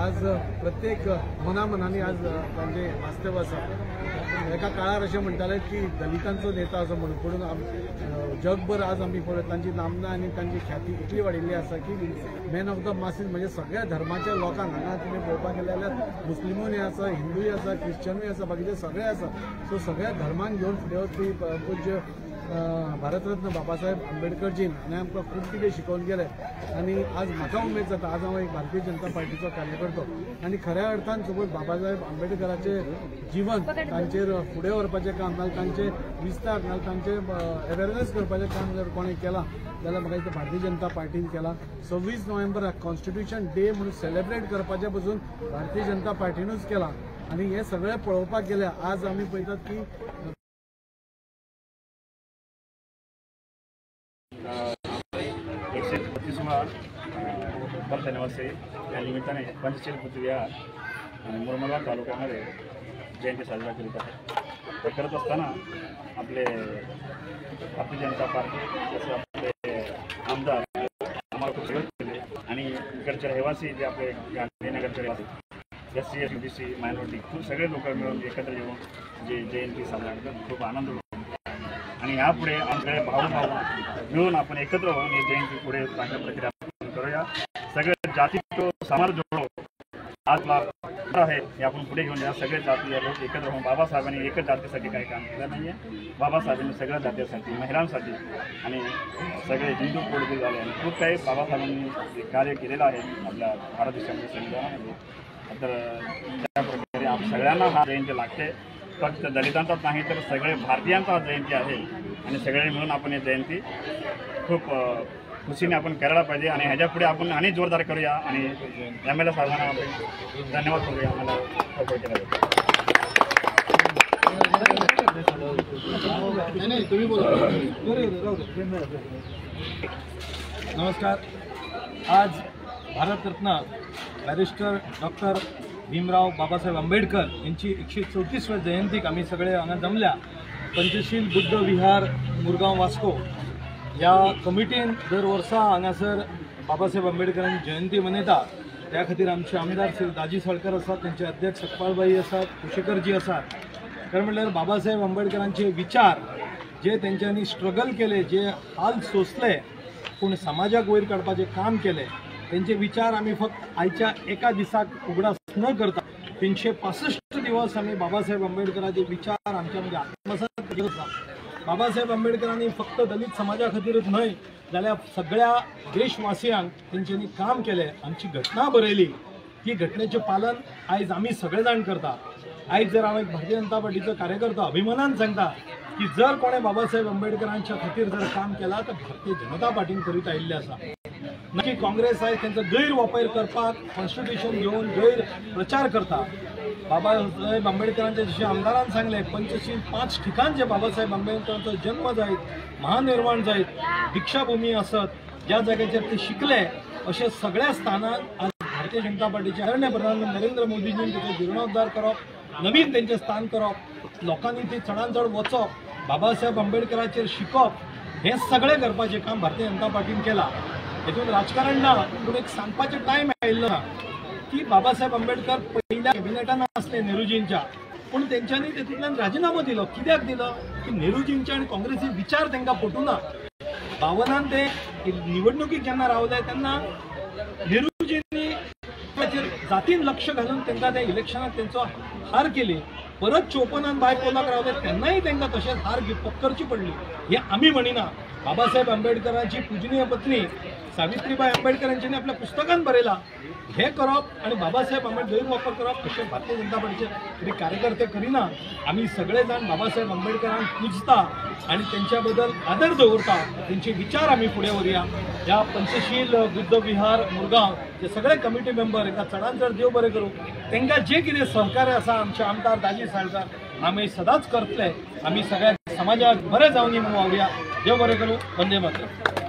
आज प्रत्येक मनामनांनी आज तांचे वास्तव आसा। एका काळार अशें म्हणटाले की दलितांचो नेता असो म्हणून, पूण जगभर आज आमी पळयत तांची नामना आनी तांची ख्याती इतली वाडिल्ली आसा की मॅन ऑफ द मासीस म्हणजे सगळ्या धर्माच्या लोकांक हांगा तुमी पळोवपाक गेले जाल्यार मुस्लिमूय आसा, हिंदूय आसा, क्रिश्चनूय आसा, बाकीचे सगळे आसा। सो सगळ्या धर्मांक घेवन फुडें वचपी पूज्य भारतरत्न बाबासाहेब आंबेडकरजीन हाणें आमकां खूब कितें शिकोवन गेले आनी आज म्हाका उमेद जाता, आज हांव एक भारतीय जनता पार्टीचो कार्यकर्तो आनी खऱ्या अर्थान सपोज बाबासाहेब आंबेडकराचें जीवन तांचेर फुडें व्हरपाचें काम नाजाल्यार तांचे विस्तार नाजाल्यार तांचे अवेरनेस करपाचें काम जर कोणें केलां जाल्यार म्हाका दिसता भारतीय जनता पार्टीन केलां। 26 नोव्हेंबराक कॉन्स्टिट्यूशन डे म्हणून सेलिब्रेट करपाचे पसून भारतीय जनता पार्टीनूच केलां आनी हें सगळें पळोवपाक गेले आज आमी पळयतात की 132वां वर्षानिवर्सरी या निमित्ताने पंचशील बुद्धविहार आणि मुरमाड तालुक्यामध्ये जयंती साजरा करीत आहे। हे करत असताना आपले भारतीय जनता पार्टी जसं आपले आमदार आम्हाला खूप सहयोग केले आणि इकडचे रहिवासी जे आपले गांधीनगरचे रहिवासी SC ST मायनॉरिटी खूप सगळे लोक मिळून एकत्र येऊन जे जयंती साजरा करतात खूप आनंद होतो आणि यापुढे आमच्याकडे भाऊ मिळून आपण एकत्र होऊन ही जयंती पुढे चांगल्या प्रकारे करूया। सगळे जाती तो समाज जोडो आज आहे हे आपण पुढे घेऊन या। सगळे जातीय लोक एकत्र होऊन बाबासाहेबांनी एकच जातीसाठी काही काम केलं नाही आहे, बाबासाहेबांनी सगळ्या जातीसाठी महिलांसाठी आणि सगळे हिंदू पोळी झाले आणि खूप काही बाबासाहेबांनी कार्य केलेलं आहे आपल्या भारत देशामध्ये संविधानामध्ये। तर त्या प्रकारे आप सगळ्यांना हा जयंती लागते, फक्त दलितांचाच नाही तर सगळे भारतीयांचा जयंती आहे आणि सगळे मिळून आपण ही जयंती खूप खुशीने आपण करायला पाहिजे आणि ह्याच्या पुढे आपण आणि जोरदार करूया आणि MLA साहेबांना आपण धन्यवाद करूया आम्हाला सपोर्ट केल्याबद्दल। नमस्कार। आज भारतरत्न बॅरिस्टर डॉक्टर भीमराव बाबासाहेब आंबेडकर यांची 134व्या जयंतीक आम्ही सगळे हांगा जमल्या। पंचशील बुद्ध विहार मुरगांव वास्को या कमिटीन दर वर्सा हांगासर बाबासाहेब आंबेडकरांची जयंती मनयता। त्या खातीर आमचे आमदार श्री दाजी साळकर आसात, त्यांचे अध्यक्ष सखपालबाई आसात, कुशेकरजी आसात। खरें म्हणल्यार बाबासाहेब आंबेडकरांचे विचार जे तेंच्यांनी स्ट्रगल केले, जे हाल सोंसले पूण समाजाक वयर काडपाचें काम केलें, त्यांचे विचार आम्ही फक्त आयच्या एका दिसाक उगडास न करता 365 दिवस आम्ही बाबासाहेब आंबेडकरांचे विचार आमच्यामध्ये आत्मसात केले आसा। बाबासाहेब आंबेडकरांनी फक्त दलित समाजा खातीरच न्हय जाल्यार सगळ्या देशवासियांक तेंच्यांनी काम केले, आमची घटना बरयली। ही घटनेचें पालन आयज आमी सगळे जाण करता। आयज जर हांव एक भारतीय जनता पार्टीचो कार्यकर्तो अभिमानान सांगता की जर कोणें बाबासाहेब आंबेडकरांच्या खातीर जर काम केलां तर भारतीय जनता पार्टीन करीत आयिल्लें आसा। नक्की काँग्रेस आयज त्यांचा गैरवापर करपाक कॉन्स्टिट्यूशन घेवन गैर प्रचार करता। बाबासाहेब आंबेडकरांच्या जशें आमदारान सांगलें, पंचशील 5 ठिकाण जे बाबासाहेब आंबेडकरांचो जन्म जायत, महानिर्वाण जायत, दीक्षाभूमी आसत, ज्या जाग्याचेर ते शिकले, अशा सगळ्या स्थानांक आज भारतीय जनता पार्टीचे आदरणीय प्रधानमंत्री नरेंद्र मोदीजीन तेचो जीर्णोद्धार करप, नवीन तेंचें स्थान करप, लोकांनी ते चडांत चड वचप, बाबासाहेब आंबेडकराचेर शिकप, हें सगळें करपाचें काम भारतीय जनता पार्टीन केलां। हेतून राजकारण ना, पूण एक सांगपाचो टायम आयिल्लो ना की बाबासाहेब आंबेडकर पहिल्या कॅबिनेटान आसले नेहरूजींच्या, पूण तेंच्यांनी तेतूंतल्यान राजिनामो दिलो। कित्याक दिलो की नेहरूजींचे आनी काँग्रेसी विचार तांकां पटूना। 52 ते निवडणुकीक जेन्ना रावले तेन्ना नेहरूजींनी जातीन लक्ष घालून तांकां त्या इलेक्शनाक तेंचो हार केली। परत 54 बायपोलाक रावले तेन्नाय तांकां तशेंच हार पत्करची पडली। हे आमी म्हणिना, बाबासाहेब आंबेडकरांची पूजनीय पत्नी सावित्रीबाई आंबेडकर यांनी आपल्या पुस्तकांत बरयलां। हे करप आणि बाबासाहेब आंबेडकर गैरवापर करप अशें भारतीय जनता पार्टीचे कार्यकर्ते करिना। आमी सगळे जाण बाबासाहेब आंबेडकरांक पुजता आणि त्यांच्या बद्दल आदर दवरता, त्यांचे विचार आमी फुडें व्हरया। ह्या पंचशील बुद्ध विहार मुरगांव जे सगळे कमिटी मेंबर एका चडांत चड देव बरें करूं, तांकां जे कितें सहकार्य आसा आमचे आमदार दाजी साळकर आमी सदांच करतले। आमी सगळ्या समाजाक बरें जावनी म्हणून वावुरया। देव बरें करूं। वंदे मातरम।